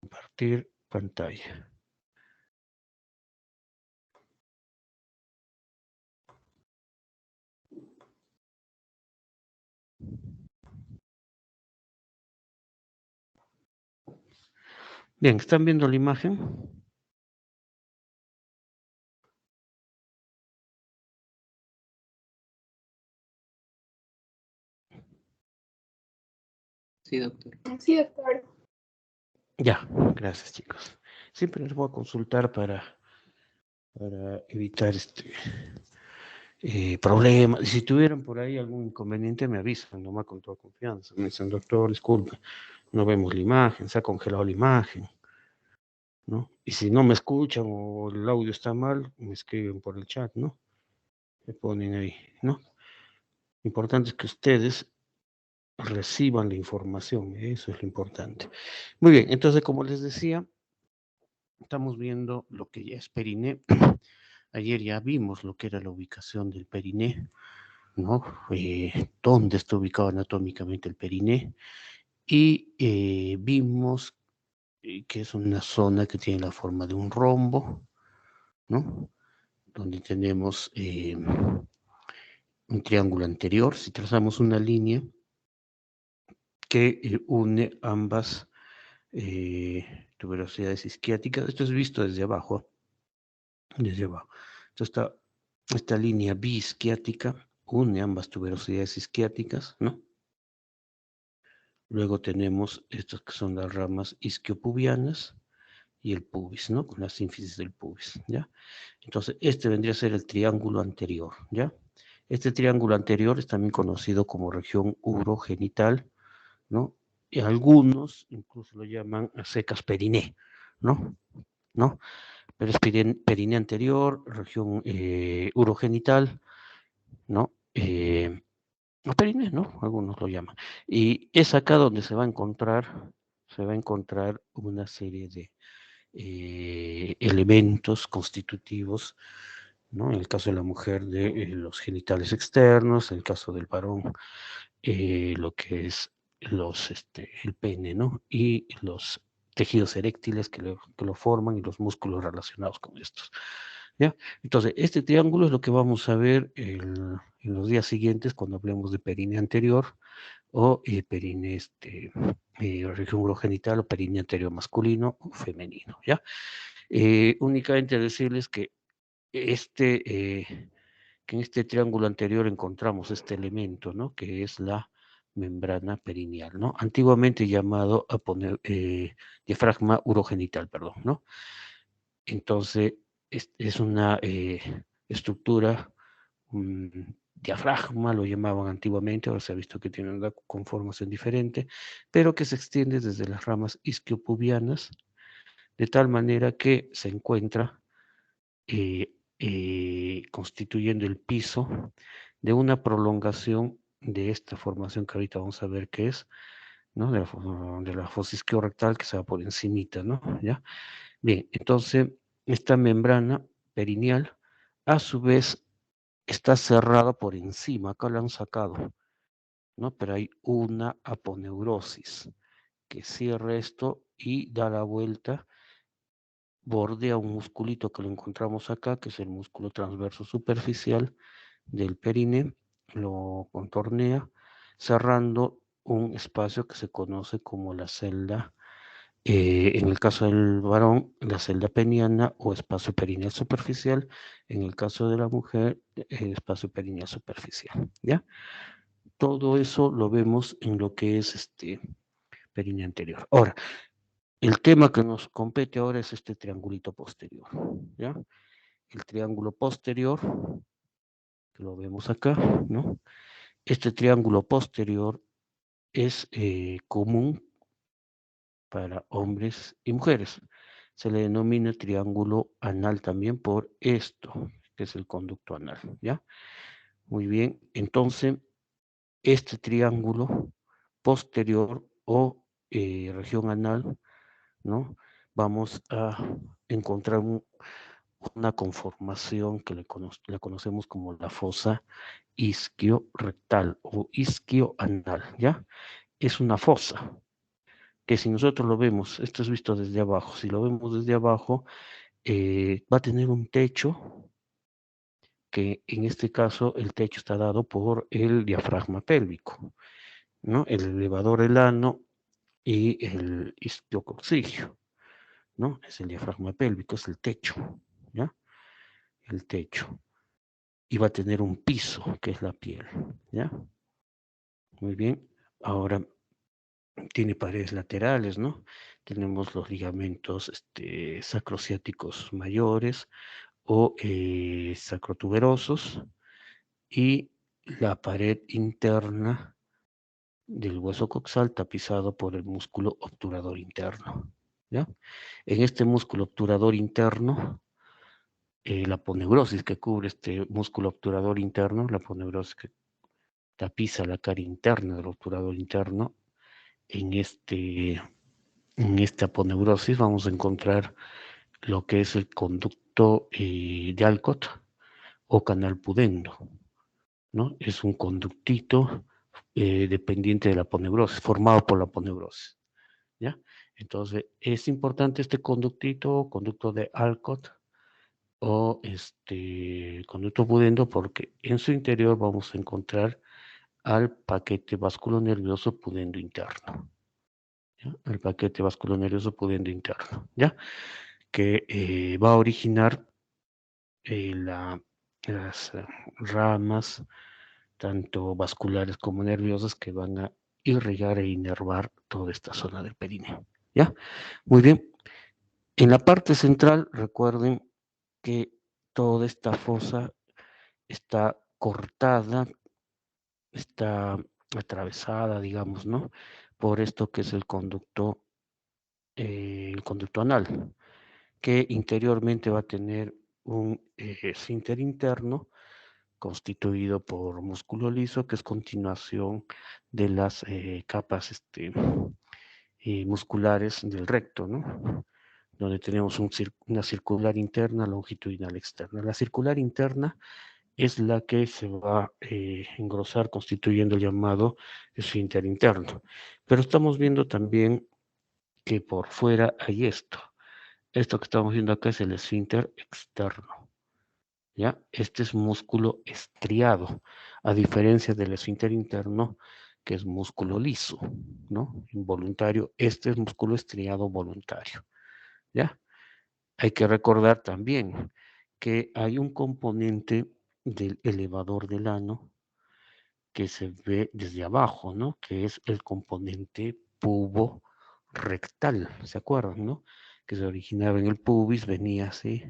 Compartir pantalla. Bien, ¿están viendo la imagen? Sí, doctor. Sí, doctor. Ya, gracias, chicos. Siempre les voy a consultar para evitar problemas. Y si tuvieran por ahí algún inconveniente, me avisan, nomás con toda confianza. Me dicen, doctor, disculpe, no vemos la imagen, se ha congelado la imagen, ¿no? Y si no me escuchan o el audio está mal, me escriben por el chat, ¿no? Me ponen ahí, ¿no? Lo importante es que ustedes reciban la información, eso es lo importante. Muy bien, entonces, como les decía, estamos viendo lo que ya es periné. Ayer ya vimos lo que era la ubicación del periné, ¿no? Dónde está ubicado anatómicamente el periné. Y vimos que es una zona que tiene la forma de un rombo, ¿no? Donde tenemos un triángulo anterior. Si trazamos una línea que une ambas tuberosidades isquiáticas, esto es visto desde abajo, desde abajo. Entonces, esta línea biisquiática une ambas tuberosidades isquiáticas, ¿no? Luego tenemos estas que son las ramas isquiopubianas y el pubis, ¿no? Con la sínfisis del pubis, ¿ya? Entonces, este vendría a ser el triángulo anterior, ¿ya? Este triángulo anterior es también conocido como región urogenital, ¿no? Y algunos incluso lo llaman a secas periné, ¿no? ¿No? Pero es periné anterior, región urogenital, ¿no? Periné, ¿no? Algunos lo llaman. Y es acá donde se va a encontrar una serie de elementos constitutivos, ¿no? En el caso de la mujer, de los genitales externos, en el caso del varón, lo que es el pene, ¿no? Y los tejidos eréctiles que lo forman y los músculos relacionados con estos. ¿Ya? Entonces, este triángulo es lo que vamos a ver en los días siguientes cuando hablemos de perine anterior o perine, región urogenital o perine anterior masculino o femenino, ¿ya? Únicamente decirles que que en este triángulo anterior encontramos este elemento, ¿no? Que es la membrana perineal, ¿no? Antiguamente llamado diafragma urogenital, perdón, ¿no? Entonces, es una estructura, diafragma, lo llamaban antiguamente, ahora se ha visto que tiene una conformación diferente, pero que se extiende desde las ramas isquiopubianas, de tal manera que se encuentra constituyendo el piso de una prolongación de esta formación que ahorita vamos a ver qué es, ¿no? De la fosa isquiorrectal que se va por encimita, ¿no? ¿Ya? Bien, entonces esta membrana perineal a su vez está cerrada por encima, acá la han sacado, ¿no? Pero hay una aponeurosis que cierra esto y da la vuelta, bordea un musculito que lo encontramos acá, que es el músculo transverso superficial del perine, lo contornea, cerrando un espacio que se conoce como la celda, en el caso del varón, la celda peniana o espacio perineal superficial, en el caso de la mujer, el espacio perineal superficial, ¿ya? Todo eso lo vemos en lo que es perine anterior. Ahora, el tema que nos compete ahora es este triangulito posterior, ¿ya? El triángulo posterior, que lo vemos acá, ¿no? Este triángulo posterior es común para hombres y mujeres. Se le denomina triángulo anal también por esto, que es el conducto anal, ¿ya? Muy bien, entonces, este triángulo posterior o región anal, ¿no? Vamos a encontrar una conformación que la conocemos como la fosa isquio-rectal o isquio-anal, ¿ya? Es una fosa, que si nosotros lo vemos, esto es visto desde abajo, si lo vemos desde abajo, va a tener un techo, que en este caso el techo está dado por el diafragma pélvico, ¿no? El elevador del ano y el isquiococcigio, ¿no? Es el diafragma pélvico, es el techo, ¿ya? El techo. Y va a tener un piso, que es la piel, ¿ya? Muy bien. Ahora tiene paredes laterales, ¿no? Tenemos los ligamentos sacrociáticos mayores o sacrotuberosos y la pared interna del hueso coxal tapizado por el músculo obturador interno, ¿ya? En este músculo obturador interno, la aponeurosis que cubre este músculo obturador interno, la aponeurosis que tapiza la cara interna del obturador interno, en esta aponeurosis vamos a encontrar lo que es el conducto de Alcott o canal pudendo, ¿no? Es un conductito dependiente de la aponeurosis, formado por la aponeurosis, ¿ya? Entonces, es importante este conductito, conducto de Alcott o conducto pudendo, porque en su interior vamos a encontrar al paquete vasculonervioso pudendo interno, ¿ya? El paquete vasculonervioso pudendo interno, ¿ya? Que va a originar las ramas, tanto vasculares como nerviosas, que van a irrigar e inervar toda esta zona del perineo, ¿ya? Muy bien. En la parte central, recuerden que toda esta fosa está cortada, está atravesada, digamos, ¿no? Por esto que es el conducto anal, que interiormente va a tener un esfínter interno constituido por músculo liso, que es continuación de las capas musculares del recto, ¿no? Donde tenemos una circular interna, longitudinal externa. La circular interna es la que se va a engrosar constituyendo el llamado esfínter interno. Pero estamos viendo también que por fuera hay esto. Esto que estamos viendo acá es el esfínter externo, ¿ya? Este es músculo estriado, a diferencia del esfínter interno, que es músculo liso, ¿no? Involuntario. Este es músculo estriado voluntario, ¿ya? Hay que recordar también que hay un componente del elevador del ano que se ve desde abajo, ¿no? Que es el componente pubo rectal, ¿se acuerdan, no? Que se originaba en el pubis, venía así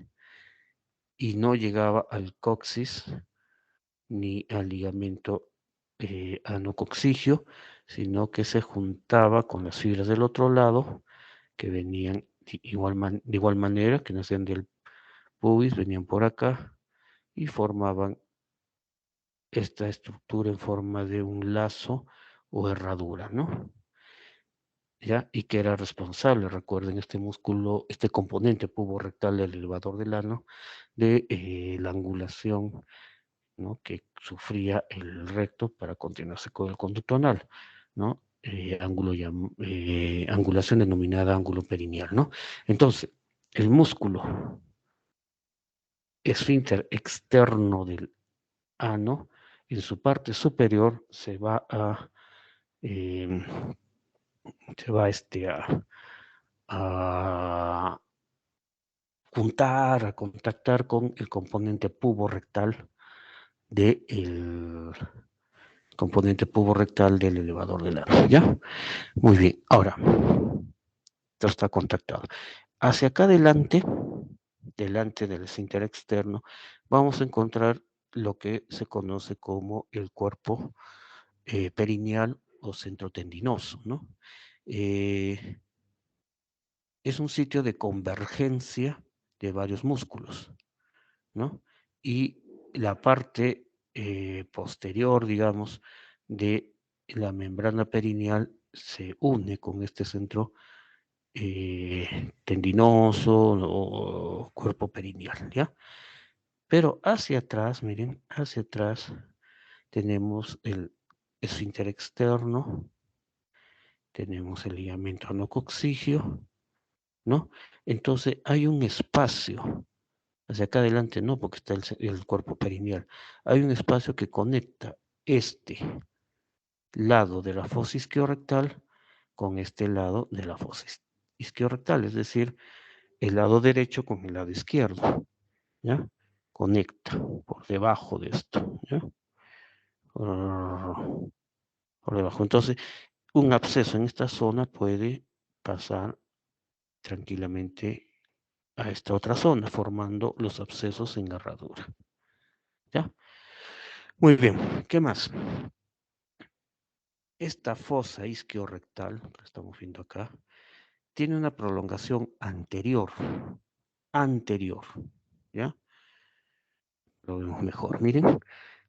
y no llegaba al coxis ni al ligamento anococcigio, sino que se juntaba con las fibras del otro lado, que venían de igual manera, que nacían del pubis, venían por acá y formaban esta estructura en forma de un lazo o herradura, ¿no? ¿Ya? Y que era responsable, recuerden, este músculo, este componente pubo-rectal del elevador del ano, de la angulación, ¿no? Que sufría el recto para continuarse con el conducto anal, ¿no? Angulación denominada ángulo perineal, ¿no? Entonces, el músculo esfínter externo del ano, en su parte superior eh, se va a juntar, a contactar con el componente pubo-rectal del elevador del ano, ¿ya? Muy bien, ahora, esto está contactado. Hacia acá adelante, delante del esfínter externo, vamos a encontrar lo que se conoce como el cuerpo perineal o centro tendinoso, ¿no? Eh, es un sitio de convergencia de varios músculos, ¿no? Y la parte posterior, digamos, de la membrana perineal se une con este centro tendinoso o cuerpo perineal, ¿ya? Pero hacia atrás, miren, hacia atrás tenemos el esfínter externo, tenemos el ligamento anococcigio, ¿no? Entonces hay un espacio, hacia acá adelante no, porque está el cuerpo perineal, hay un espacio que conecta este lado de la fosa isquiorectal con este lado de la fosa isquiorectal, es decir, el lado derecho con el lado izquierdo, ¿ya? Conecta por debajo de esto, ¿ya? Por debajo. Entonces, un absceso en esta zona puede pasar tranquilamente a esta otra zona, formando los abscesos en herradura, ¿ya? Muy bien, ¿qué más? Esta fosa isquiorrectal, que estamos viendo acá, tiene una prolongación anterior, ¿ya? Lo vemos mejor, miren,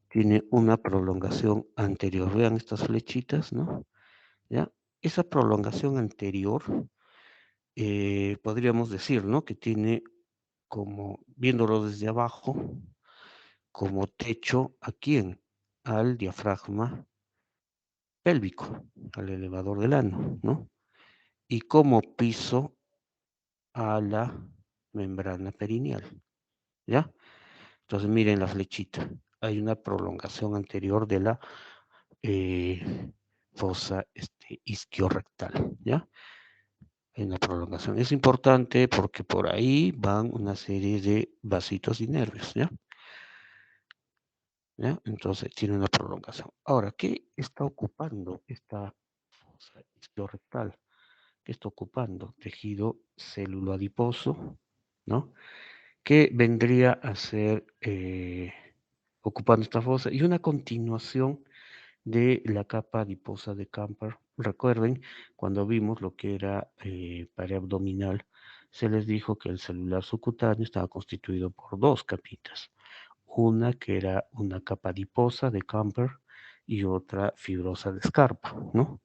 tiene una prolongación anterior. Vean estas flechitas, ¿no? ¿Ya? Esa prolongación anterior, podríamos decir, ¿no? Que tiene como, viéndolo desde abajo, como techo a quién, al diafragma pélvico, al elevador del ano, ¿no? Y como piso a la membrana perineal, ¿ya? Entonces miren la flechita, hay una prolongación anterior de la fosa isquiorrectal, ¿ya? Hay una prolongación. Es importante porque por ahí van una serie de vasitos y nervios, ¿ya? ¿Ya? Entonces tiene una prolongación. Ahora, ¿qué está ocupando esta fosa isquiorrectal? ¿Qué está ocupando? Tejido celuloadiposo, ¿no? Que vendría a ser ocupando esta fosa y una continuación de la capa adiposa de Camper. Recuerden, cuando vimos lo que era pared abdominal, se les dijo que el celular subcutáneo estaba constituido por dos capitas. Una que era una capa adiposa de Camper y otra fibrosa de Scarpa, ¿no?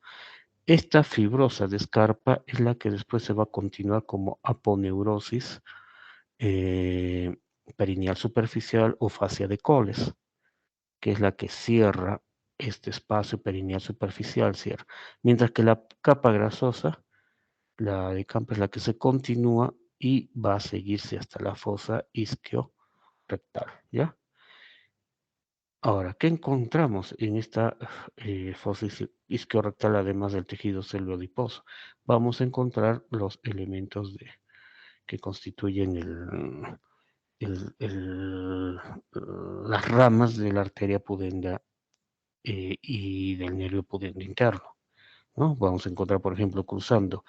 Esta fibrosa de Scarpa es la que después se va a continuar como aponeurosis eh, perineal superficial o fascia de Coles, que es la que cierra este espacio perineal superficial, cierra. Mientras que la capa grasosa, la de Camper, es la que se continúa y va a seguirse hasta la fosa isquio-rectal, ¿ya? Ahora, ¿qué encontramos en esta fosa isquiorrectal además del tejido celuloadiposo? Vamos a encontrar los elementos que constituyen las ramas de la arteria pudenda y del nervio pudendo interno, ¿no? Vamos a encontrar, por ejemplo, cruzando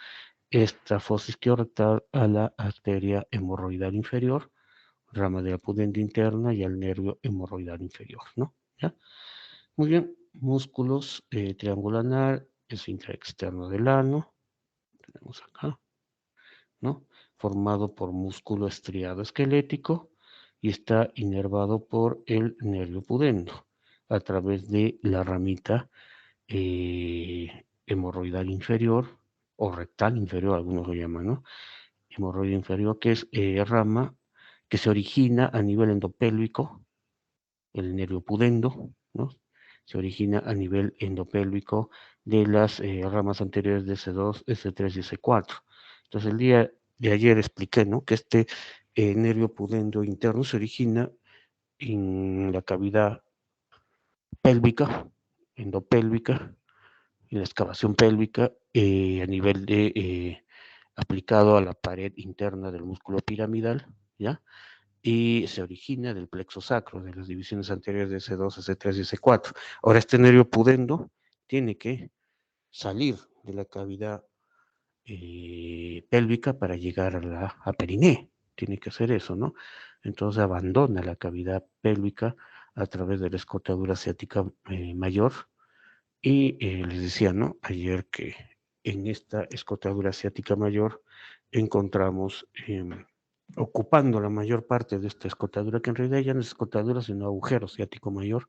esta fosa isquiorrectal a la arteria hemorroidal inferior, rama de la pudenda interna y al nervio hemorroidal inferior, ¿no? ¿Ya? Muy bien, músculos triangulanar, esfínter externo del ano, tenemos acá, ¿no? Formado por músculo estriado esquelético y está inervado por el nervio pudendo a través de la ramita hemorroidal inferior o rectal inferior, algunos lo llaman, ¿no? Hemorroide inferior, que es rama que se origina a nivel endopélvico, el nervio pudendo, ¿no? Se origina a nivel endopélvico de las ramas anteriores de S2, S3 y S4. Entonces, el día de ayer expliqué, ¿no? Que este nervio pudendo interno se origina en la cavidad pélvica, endopélvica, en la excavación pélvica a nivel de aplicado a la pared interna del músculo piramidal, ¿ya? Y se origina del plexo sacro, de las divisiones anteriores de S2, S3 y S4. Ahora, este nervio pudendo tiene que salir de la cavidad pélvica para llegar a periné. Tiene que hacer eso, ¿no? Entonces abandona la cavidad pélvica a través de la escotadura ciática mayor. Y les decía, ¿no? Ayer que en esta escotadura asiática mayor encontramos ocupando la mayor parte de esta escotadura, que en realidad ya no es escotadura, sino agujero ciático mayor,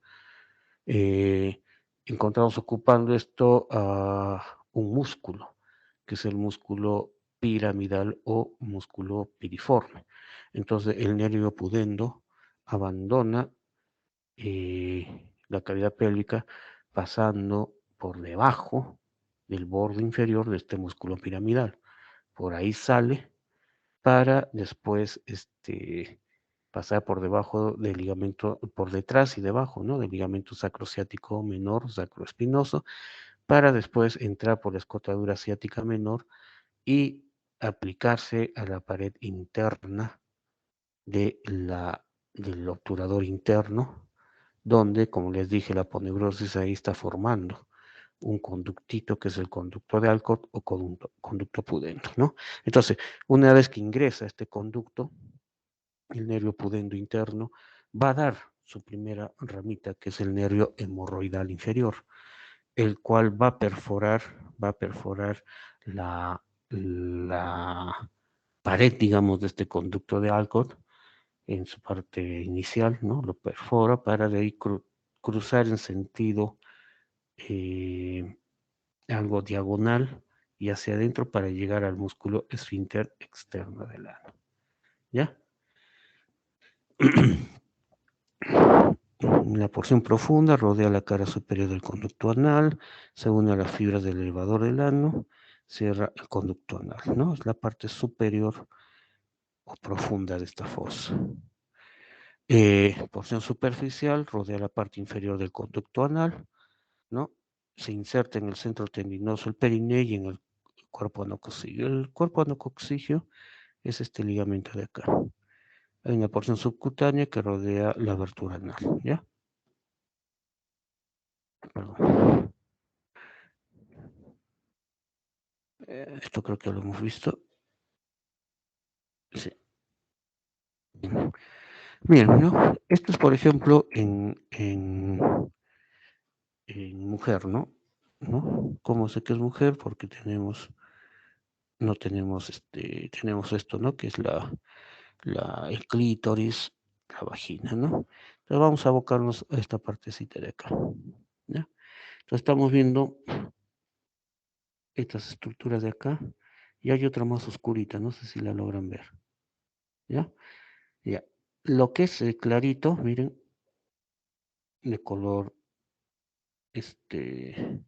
eh, encontramos ocupando esto a un músculo, que es el músculo piramidal o músculo piriforme. Entonces el nervio pudendo abandona la cavidad pélvica pasando por debajo del borde inferior de este músculo piramidal. Por ahí sale para después pasar por debajo del ligamento, por detrás y debajo, ¿no? Del ligamento sacrociático menor, sacroespinoso, para después entrar por la escotadura ciática menor y aplicarse a la pared interna de del obturador interno, donde, como les dije, la aponeurosis ahí está formando un conductito que es el conducto de Alcott o conducto pudendo, ¿no? Entonces, una vez que ingresa este conducto, el nervio pudendo interno va a dar su primera ramita, que es el nervio hemorroidal inferior, el cual va a perforar la, la pared, digamos, de este conducto de Alcott en su parte inicial, ¿no? Lo perfora para de ahí cruzar en sentido eh, algo diagonal y hacia adentro para llegar al músculo esfínter externo del ano. ¿Ya? La porción profunda rodea la cara superior del conducto anal, se une a las fibras del elevador del ano, cierra el conducto anal, ¿no? Es la parte superior o profunda de esta fosa. Porción superficial rodea la parte inferior del conducto anal, ¿no? Se inserta en el centro tendinoso el perineo y en el cuerpo anococcigio. El cuerpo anococcigio es este ligamento de acá. Hay una porción subcutánea que rodea la abertura anal, ¿ya? Perdón. Esto creo que lo hemos visto. Sí. Bien, ¿no? Esto es, por ejemplo, en mujer, ¿no? ¿No? ¿Cómo sé que es mujer? Porque no tenemos, tenemos esto, ¿no? Que es el clítoris, la vagina, ¿no? Entonces vamos a abocarnos a esta partecita de acá, ¿ya? Entonces estamos viendo estas estructuras de acá y hay otra más oscurita, no sé si la logran ver, ¿ya? Ya. Lo que es clarito, miren, de color, este,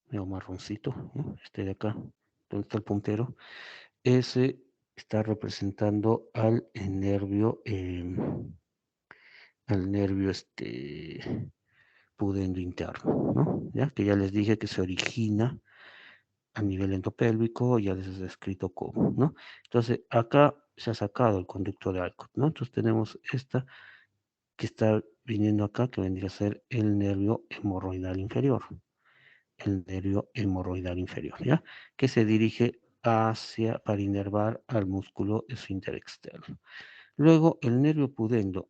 medio marroncito, ¿no? Este de acá, donde está el puntero, ese está representando al nervio, pudendo interno, ¿no? ¿Ya? Que ya les dije que se origina a nivel endopélvico, ya les he descrito cómo, ¿no? Entonces, acá se ha sacado el conducto de Alcott, ¿no? Entonces tenemos esta que está viniendo acá, que vendría a ser el nervio hemorroidal inferior, ¿ya? Que se dirige para inervar al músculo esfínter externo. Luego, el nervio pudendo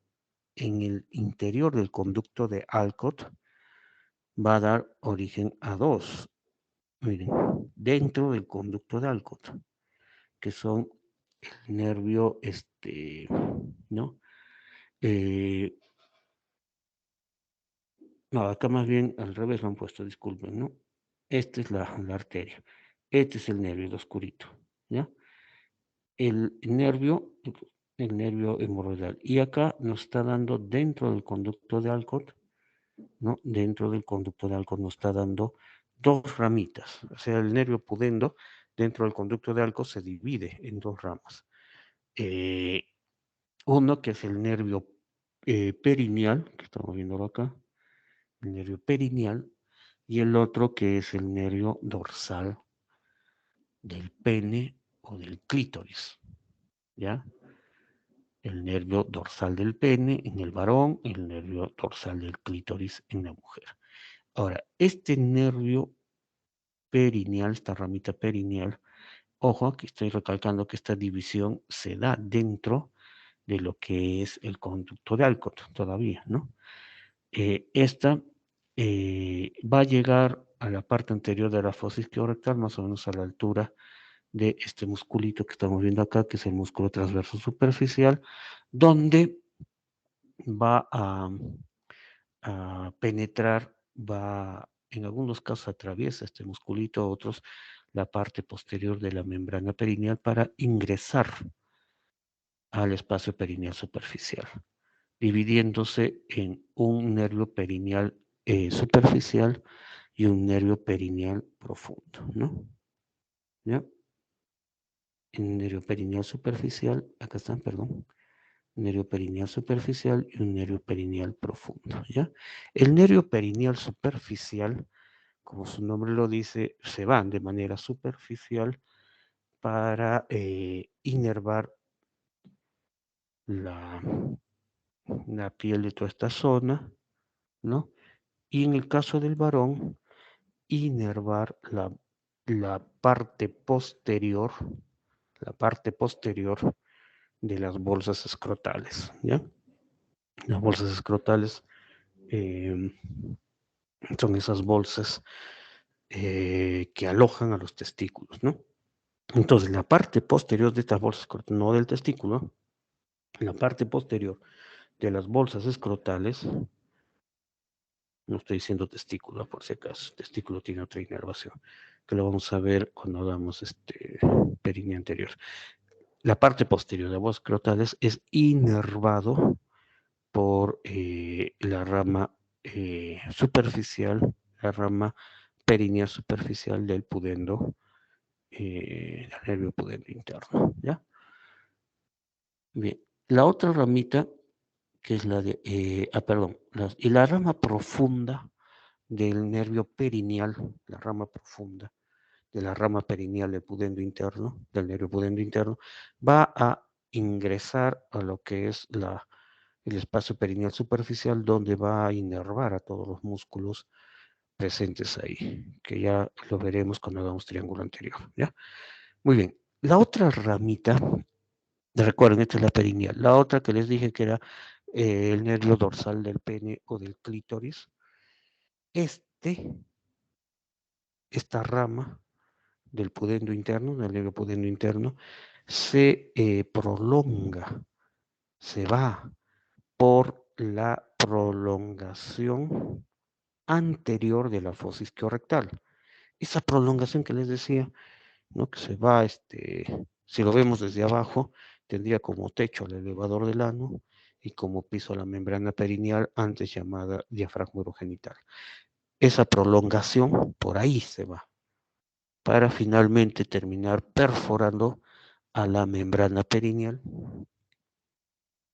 en el interior del conducto de Alcott va a dar origen a dos, miren, dentro del conducto de Alcott, que son el nervio, ¿no? Eh, no, acá más bien al revés lo han puesto, disculpen, ¿no? Esta es la arteria, este es el nervio, el oscurito, ¿ya? El nervio, el nervio hemorroidal. Y acá nos está dando dentro del conducto de Alcott, ¿no? Dentro del conducto de Alcott nos está dando dos ramitas. O sea, el nervio pudendo dentro del conducto de Alcott se divide en dos ramas. Eh, uno que es el nervio perineal, que estamos viendo acá, el nervio perineal, y el otro que es el nervio dorsal del pene o del clítoris, ¿ya? El nervio dorsal del pene en el varón, el nervio dorsal del clítoris en la mujer. Ahora, este nervio perineal, esta ramita perineal, ojo, aquí estoy recalcando que esta división se da dentro de lo que es el conducto de Alcott todavía, ¿no? Esta va a llegar a la parte anterior de la fosa isquiorectal, más o menos a la altura de este musculito que estamos viendo acá, que es el músculo transverso superficial, donde va a penetrar, en algunos casos atraviesa este musculito, otros la parte posterior de la membrana perineal para ingresar al espacio perineal superficial, dividiéndose en un nervio perineal superficial y un nervio perineal profundo, ¿no? ¿Ya? Un nervio perineal superficial, acá están, perdón, nervio perineal superficial y un nervio perineal profundo, ¿ya? El nervio perineal superficial, como su nombre lo dice, se van de manera superficial para inervar la, la piel de toda esta zona, ¿no? Y en el caso del varón, inervar la parte posterior de las bolsas escrotales, ¿ya? Las bolsas escrotales eh, son esas bolsas que alojan a los testículos, ¿no? Entonces, la parte posterior de estas bolsas escrotales, no del testículo, la parte posterior de las bolsas escrotales, no estoy diciendo testículo por si acaso, testículo tiene otra inervación, que lo vamos a ver cuando hagamos este perineo anterior. La parte posterior de las bolsas escrotales es inervado por la rama superficial, la rama perineal superficial del pudendo, del nervio pudendo interno, ¿ya? Bien, la otra ramita, que es la de, perdón, y la rama profunda del nervio perineal, la rama profunda de la rama perineal del pudendo interno, del nervio pudendo interno, va a ingresar a lo que es el espacio perineal superficial, donde va a inervar a todos los músculos presentes ahí, que ya lo veremos cuando hagamos triángulo anterior, ¿ya? Muy bien. La otra ramita, recuerden, esta es la perineal. La otra que les dije que era el nervio dorsal del pene o del clítoris. Esta rama del pudendo interno, del nervio pudendo interno, se prolonga, se va por la prolongación anterior de la fosa isquiorrectal. Esa prolongación que les decía, ¿no? Que se va, si lo vemos desde abajo, tendría como techo el elevador del ano y como piso la membrana perineal, antes llamada diafragma urogenital. Esa prolongación por ahí se va, para finalmente terminar perforando a la membrana perineal,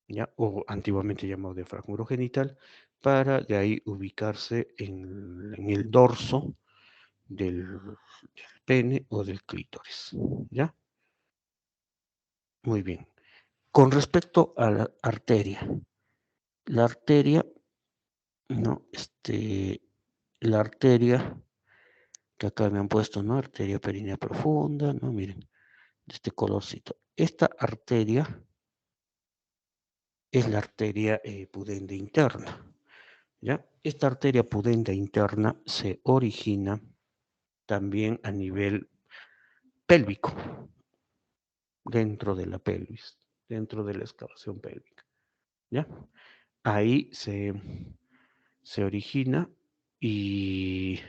¿ya? O antiguamente llamado diafragma urogenital, para de ahí ubicarse en el dorso del pene o del clítoris, ¿ya? Muy bien. Con respecto a la arteria, ¿no? La arteria que acá me han puesto, ¿no? Arteria perinea profunda, ¿no? Miren, de este colorcito. Esta arteria es la arteria pudenda interna, ¿ya? Esta arteria pudenda interna se origina también a nivel pélvico, dentro de la pelvis, dentro de la excavación pélvica, ¿ya? Ahí se origina y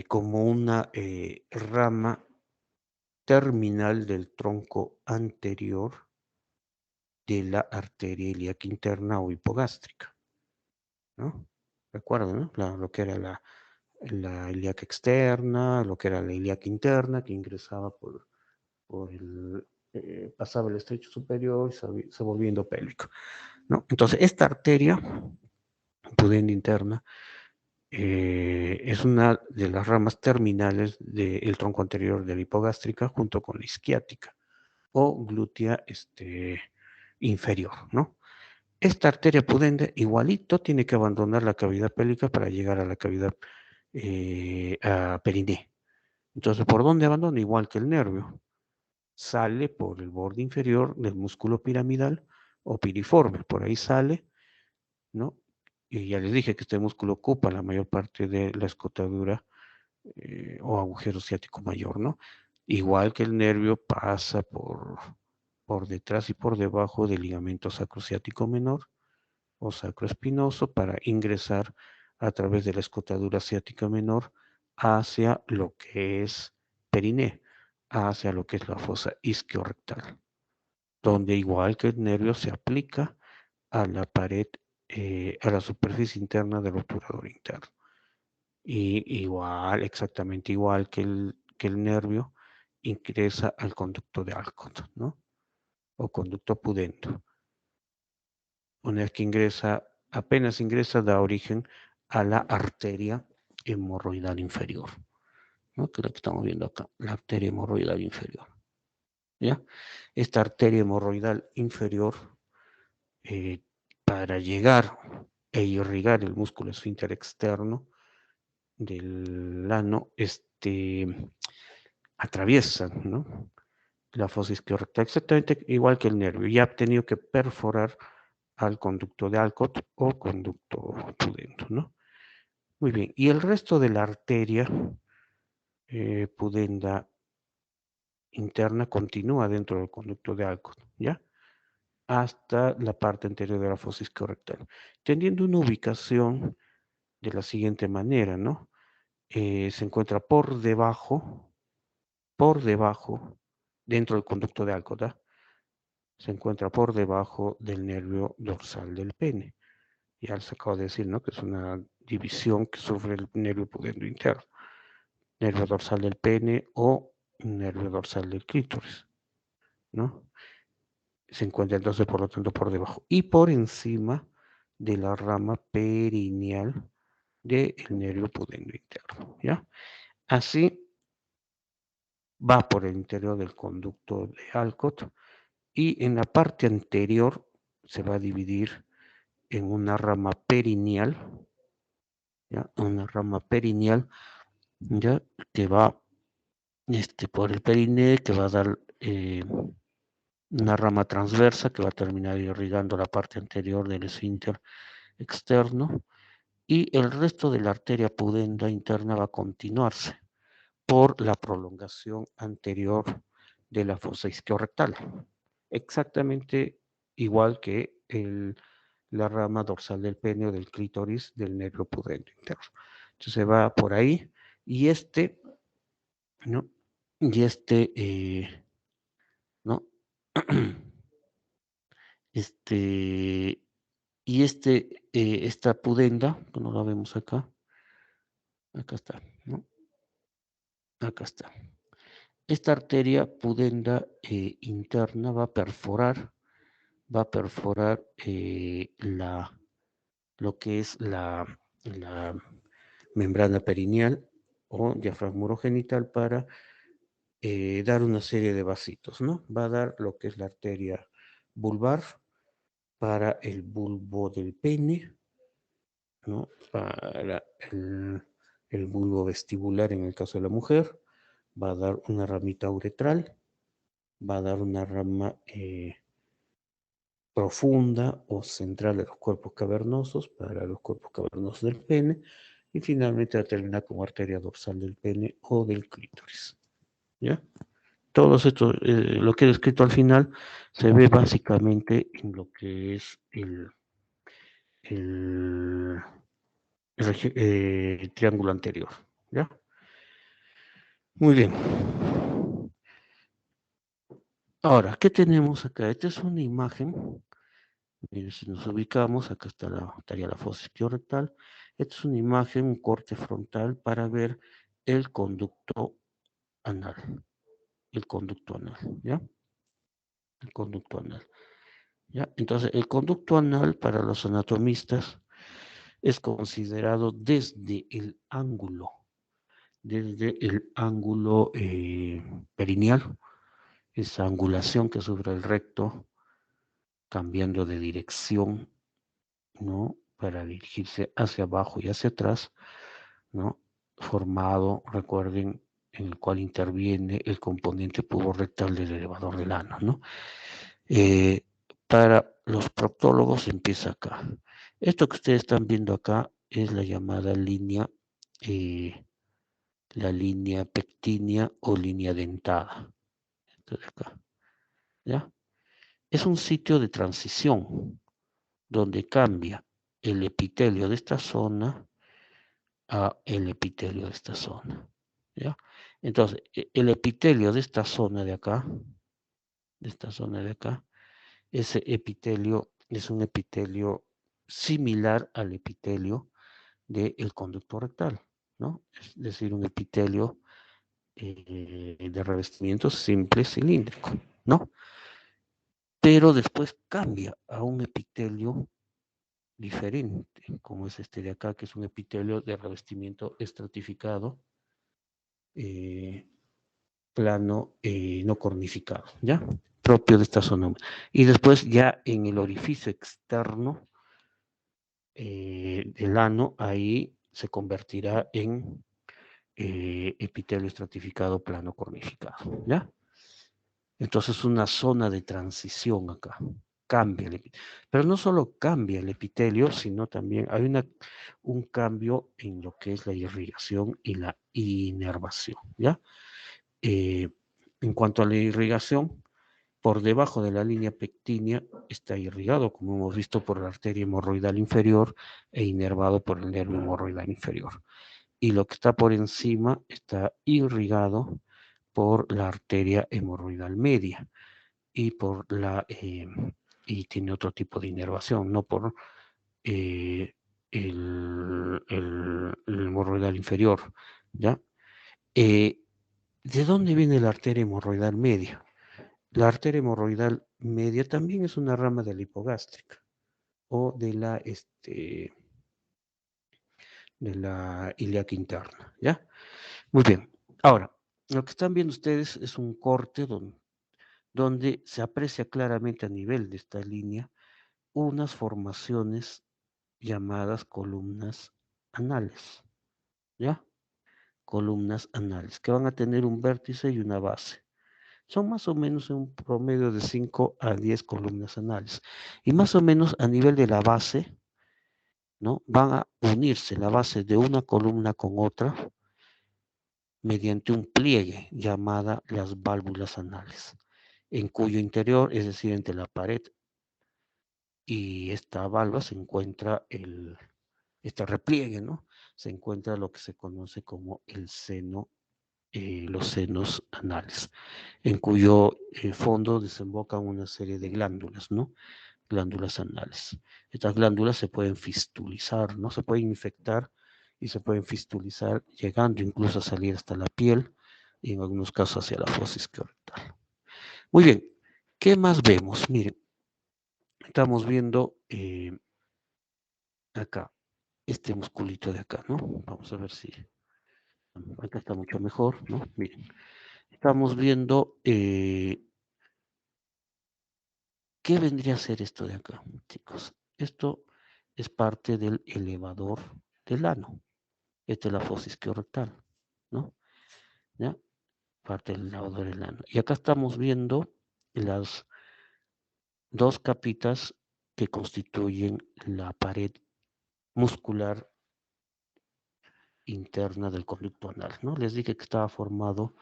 como una rama terminal del tronco anterior de la arteria ilíaca interna o hipogástrica, ¿no? Recuerden, ¿no? Lo que era la ilíaca externa, lo que era la ilíaca interna, que ingresaba por pasaba el estrecho superior y se volviendo pélvico, ¿no? Entonces, esta arteria pudenda interna es una de las ramas terminales del tronco anterior de la hipogástrica junto con la isquiática o glútea inferior, ¿no? Esta arteria pudenda igualito tiene que abandonar la cavidad pélvica para llegar a la cavidad a periné. Entonces, ¿por dónde abandona? Igual que el nervio. Sale por el borde inferior del músculo piramidal o piriforme. Por ahí sale, ¿no? Y ya les dije que este músculo ocupa la mayor parte de la escotadura o agujero ciático mayor, ¿no? Igual que el nervio pasa por detrás y por debajo del ligamento sacrociático menor o sacroespinoso para ingresar a través de la escotadura ciática menor hacia lo que es periné, hacia lo que es la fosa isquiorrectal, donde igual que el nervio se aplica a la pared, a la superficie interna del obturador interno. Y igual, exactamente igual que el nervio, ingresa al conducto de Alcott, ¿no? O conducto pudendo. Una vez que ingresa, apenas ingresa, da origen a la arteria hemorroidal inferior, ¿no? Que es la que estamos viendo acá, la arteria hemorroidal inferior, ¿ya? Esta arteria hemorroidal inferior, eh, para llegar e irrigar el músculo esfínter externo del ano, atraviesa, ¿no? La fosa isquiorrectal, exactamente igual que el nervio, y ha tenido que perforar al conducto de Alcott o conducto pudendo, ¿no? Muy bien, y el resto de la arteria pudenda interna continúa dentro del conducto de Alcott, ¿ya? Hasta la parte anterior de la fosa isquiorrectal, teniendo una ubicación de la siguiente manera, ¿no? Se encuentra por debajo, dentro del conducto de Alcott, ¿ah? Se encuentra por debajo del nervio dorsal del pene. Ya les acabo de decir, ¿no? Que es una división que sufre el nervio pudendo interno. Nervio dorsal del pene o nervio dorsal del clítoris, ¿no? Se encuentra entonces, por lo tanto, por debajo y por encima de la rama perineal del nervio pudendo interno, ¿ya? Así va por el interior del conducto de Alcott y en la parte anterior se va a dividir en una rama perineal, ¿ya? Una rama perineal, ¿ya? Que va por el perineo, que va a dar una rama transversa que va a terminar irrigando la parte anterior del esfínter externo, y el resto de la arteria pudenda interna va a continuarse por la prolongación anterior de la fosa isquiorrectal, exactamente igual que la rama dorsal del pene o del clítoris del nervio pudendo interno. Entonces va por ahí y ¿no? Y ¿no? Este, y esta pudenda, que no la vemos acá, acá está, ¿no? Acá está. Esta arteria pudenda interna va a perforar lo que es la membrana perineal o diafragma urogenital para dar una serie de vasitos, ¿no? Va a dar lo que es la arteria vulvar para el bulbo del pene, ¿no? Para el bulbo vestibular en el caso de la mujer, va a dar una ramita uretral, va a dar una rama profunda o central de los cuerpos cavernosos para los cuerpos cavernosos del pene, y finalmente va a terminar como arteria dorsal del pene o del clítoris, ¿ya? Todo esto, lo que he descrito al final, se ve básicamente en lo que es el, el triángulo anterior, ¿ya? Muy bien. Ahora, ¿qué tenemos acá? Esta es una imagen. Miren, si nos ubicamos, acá estaría la fosa isquiorrectal. Esta es una imagen, un corte frontal para ver el conducto anal. El conducto anal, ¿ya? El conducto anal, ¿ya? Entonces, el conducto anal para los anatomistas es considerado desde el ángulo perineal, esa angulación que sufre el recto, cambiando de dirección, ¿no? Para dirigirse hacia abajo y hacia atrás, ¿no? Formado, recuerden, en el cual interviene el componente puborectal del elevador del ano, ¿no? Eh, para los proctólogos empieza acá. Esto que ustedes están viendo acá es eh, la línea pectínea o línea dentada. Entonces acá, ¿ya? Es un sitio de transición donde cambia el epitelio de esta zona a el epitelio de esta zona, ¿ya? Entonces, el epitelio de esta zona de acá, ese epitelio es un epitelio similar al epitelio del conducto rectal, ¿no? Es decir, un epitelio de revestimiento simple cilíndrico, ¿no? Pero después cambia a un epitelio diferente, como es este de acá, que es un epitelio de revestimiento estratificado, eh, plano, no cornificado, ¿ya? Propio de esta zona. Y después ya en el orificio externo del ano, ahí se convertirá en epitelio estratificado plano cornificado, ¿ya? Entonces una zona de transición acá, cambia el epitelio. Pero no solo cambia el epitelio, sino también hay un cambio en lo que es la irrigación y la inervación, ¿ya? Eh, en cuanto a la irrigación, por debajo de la línea pectínea está irrigado, como hemos visto, por la arteria hemorroidal inferior e inervado por el nervio hemorroidal inferior. Y lo que está por encima está irrigado por la arteria hemorroidal media y y tiene otro tipo de inervación, no por eh, el hemorroidal inferior, ¿ya? Eh, ¿De dónde viene la arteria hemorroidal media? La arteria hemorroidal media también es una rama de la hipogástrica o de la ilíaca interna, ¿ya? Muy bien. Ahora, lo que están viendo ustedes es un corte donde se aprecia claramente a nivel de esta línea unas formaciones llamadas columnas anales, ¿ya? Columnas anales, que van a tener un vértice y una base. Son más o menos un promedio de 5 a 10 columnas anales. Y más o menos a nivel de la base, ¿no? Van a unirse la base de una columna con otra mediante un pliegue llamada las válvulas anales, en cuyo interior, es decir, entre la pared y esta válvula se encuentra este repliegue, ¿no? Se encuentra lo que se conoce como el seno, los senos anales, en cuyo fondo desembocan una serie de glándulas, ¿no? Glándulas anales. Estas glándulas se pueden fistulizar, ¿no? Se pueden infectar y se pueden fistulizar, llegando incluso a salir hasta la piel y en algunos casos hacia la fosis rectal. Muy bien, ¿qué más vemos? Miren, estamos viendo acá, este musculito de acá, ¿no? Vamos a ver si acá está mucho mejor, ¿no? Miren, estamos viendo qué vendría a ser esto de acá, chicos. Esto es parte del elevador del ano. Esta es la fosis rectal, ¿no? ¿Ya? Parte del elevador del ano. Y acá estamos viendo las dos capitas que constituyen la pared muscular interna del conducto anal, ¿no? Les dije que estaba formado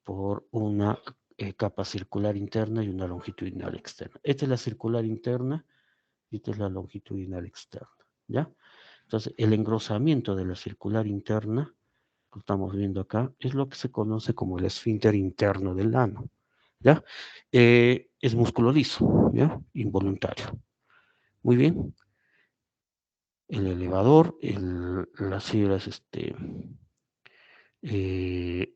por una capa circular interna y una longitudinal externa. Esta es la circular interna y esta es la longitudinal externa, ¿ya? Entonces, el engrosamiento de la circular interna, lo estamos viendo acá, es lo que se conoce como el esfínter interno del ano, ¿ya? Es músculo liso, ¿ya? Involuntario. Muy bien. El elevador, las fibras eh,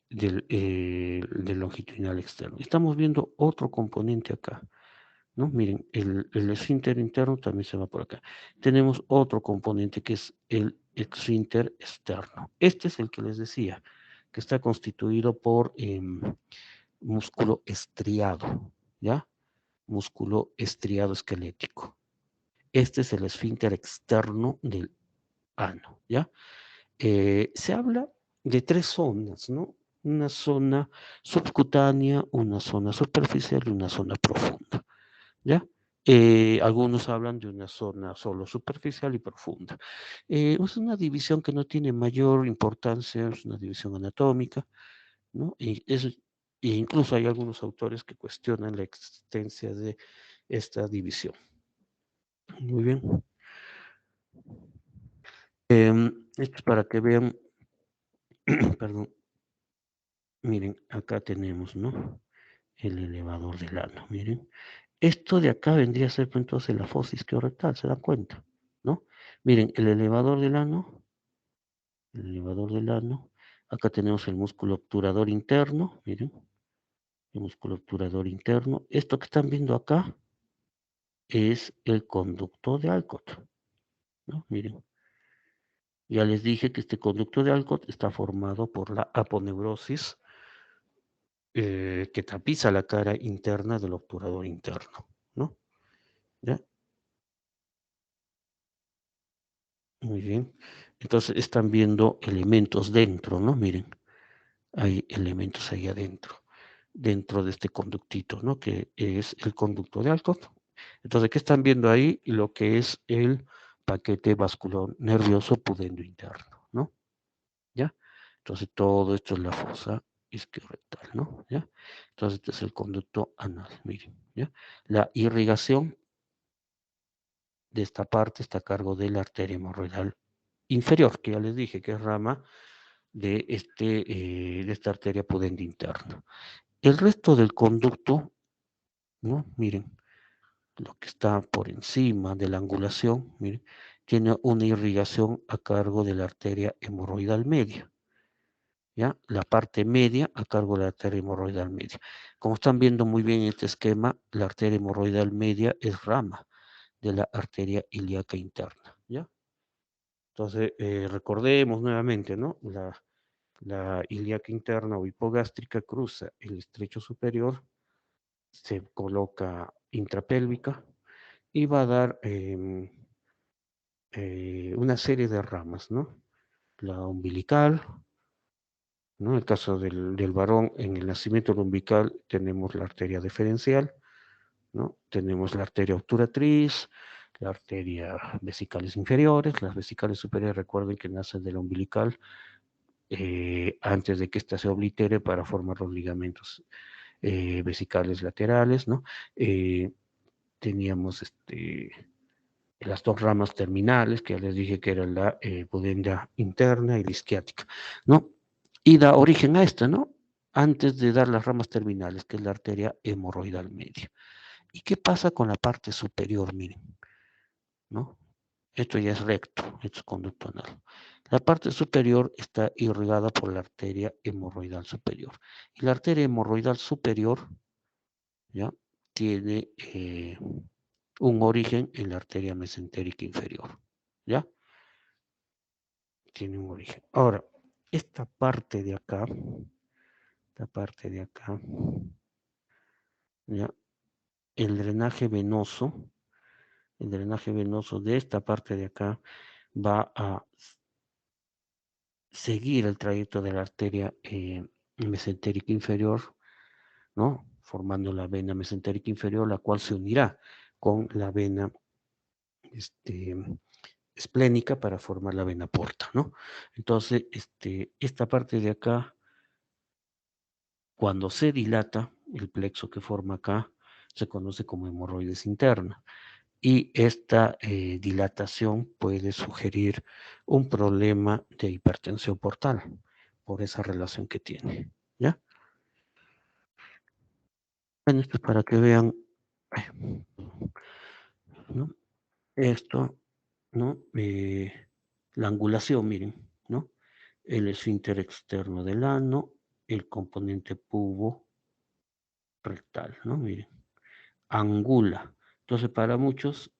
del longitudinal externo. Estamos viendo otro componente acá, ¿no? Miren, el esfínter interno también se va por acá. Tenemos otro componente que es el esfínter externo. Este es el que les decía, que está constituido por músculo estriado, ¿ya? Músculo estriado esquelético. Este es el esfínter externo del ano, ¿ya? Se habla de tres zonas, ¿no? Una zona subcutánea, una zona superficial y una zona profunda, ¿ya? Algunos hablan de una zona solo superficial y profunda. Es una división que no tiene mayor importancia, es una división anatómica, ¿no? E incluso hay algunos autores que cuestionan la existencia de esta división. Muy bien. Esto es para que vean, perdón, miren, acá tenemos, ¿no? El elevador del ano, miren. Esto de acá vendría a ser pues, entonces la fosis rectal, ¿se dan cuenta? ¿No? Miren, el elevador del ano el elevador del ano. Acá tenemos el músculo obturador interno, miren, el músculo obturador interno. Esto que están viendo acá es el conducto de Alcott, ¿no? Miren, ya les dije que este conducto de Alcott está formado por la aponeurosis que tapiza la cara interna del obturador interno, ¿no? ¿Ya? Muy bien. Entonces están viendo elementos dentro, ¿no? Miren, hay elementos ahí adentro, dentro de este conductito, ¿no? Que es el conducto de Alcott. Entonces, ¿qué están viendo ahí? Lo que es el paquete vascular nervioso pudendo interno, ¿no? ¿Ya? Entonces, todo esto es la fosa isquiorrectal, ¿no? ¿Ya? Entonces, este es el conducto anal, miren, ¿ya? La irrigación de esta parte está a cargo de la arteria hemorroidal inferior, que ya les dije que es rama de esta arteria pudente interna. El resto del conducto, ¿no? Miren, lo que está por encima de la angulación, miren, tiene una irrigación a cargo de la arteria hemorroidal media, ¿ya? La parte media a cargo de la arteria hemorroidal media. Como están viendo muy bien en este esquema, la arteria hemorroidal media es rama de la arteria ilíaca interna, ¿ya? Entonces, recordemos nuevamente, ¿no? La ilíaca interna o hipogástrica cruza el estrecho superior, se coloca intrapélvica y va a dar una serie de ramas, ¿no? La umbilical, ¿no? En el caso del varón, en el nacimiento umbilical tenemos la arteria deferencial, ¿no? Tenemos la arteria obturatriz, la arteria vesicales inferiores, las vesicales superiores, recuerden que nacen del umbilical antes de que ésta se oblitere para formar los ligamentos vesicales laterales, ¿no? Teníamos las dos ramas terminales, que ya les dije que era la pudenda interna y la isquiática, ¿no? Y da origen a esta, ¿no? Antes de dar las ramas terminales, que es la arteria hemorroidal media. ¿Y qué pasa con la parte superior? Miren, ¿no? Esto ya es recto, esto es conducto anal. La parte superior está irrigada por la arteria hemorroidal superior. Y la arteria hemorroidal superior, ¿ya? Tiene un origen en la arteria mesentérica inferior, ¿ya? Tiene un origen. Ahora, esta parte de acá, ¿ya? El drenaje venoso de esta parte de acá va a seguir el trayecto de la arteria mesentérica inferior, ¿no? Formando la vena mesentérica inferior, la cual se unirá con la vena este, esplénica para formar la vena porta, ¿no? Entonces, esta parte de acá, cuando se dilata, el plexo que forma acá se conoce como hemorroides interna. Y esta dilatación puede sugerir un problema de hipertensión portal por esa relación que tiene, ¿ya? Bueno, esto es para que vean, ¿no? Esto, ¿no? La angulación, miren, ¿no? El esfínter externo del ano, el componente pubo rectal, ¿no? Miren, angula. Entonces, para muchos,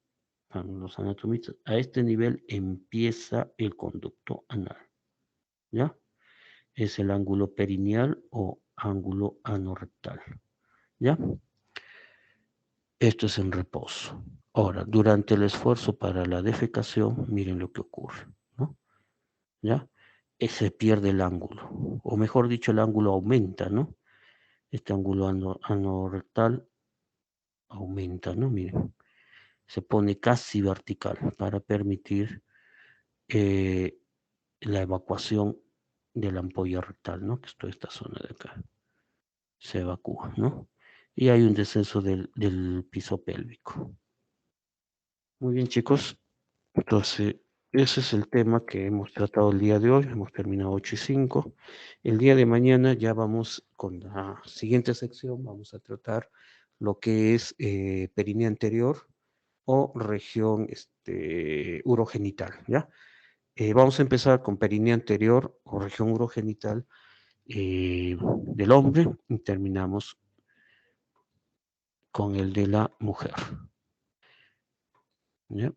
para los anatomistas, a este nivel empieza el conducto anal, ¿ya? Es el ángulo perineal o ángulo anorrectal, ¿ya? Esto es en reposo. Ahora, durante el esfuerzo para la defecación, miren lo que ocurre, ¿no? ¿Ya? Se pierde el ángulo, o mejor dicho, el ángulo aumenta, ¿no? Este ángulo anorrectal aumenta, ¿no? Miren, se pone casi vertical para permitir eh, la evacuación de la ampolla rectal, ¿no? Que es toda esta zona de acá. Se evacúa, ¿no? Y hay un descenso del piso pélvico. Muy bien, chicos. Entonces, ese es el tema que hemos tratado el día de hoy. Hemos terminado 8:05. El día de mañana ya vamos con la siguiente sección. Vamos a tratar lo que es perineo anterior o región urogenital, ¿ya? Vamos a empezar con perineo anterior o región urogenital del hombre y terminamos con el de la mujer. ¿Ya?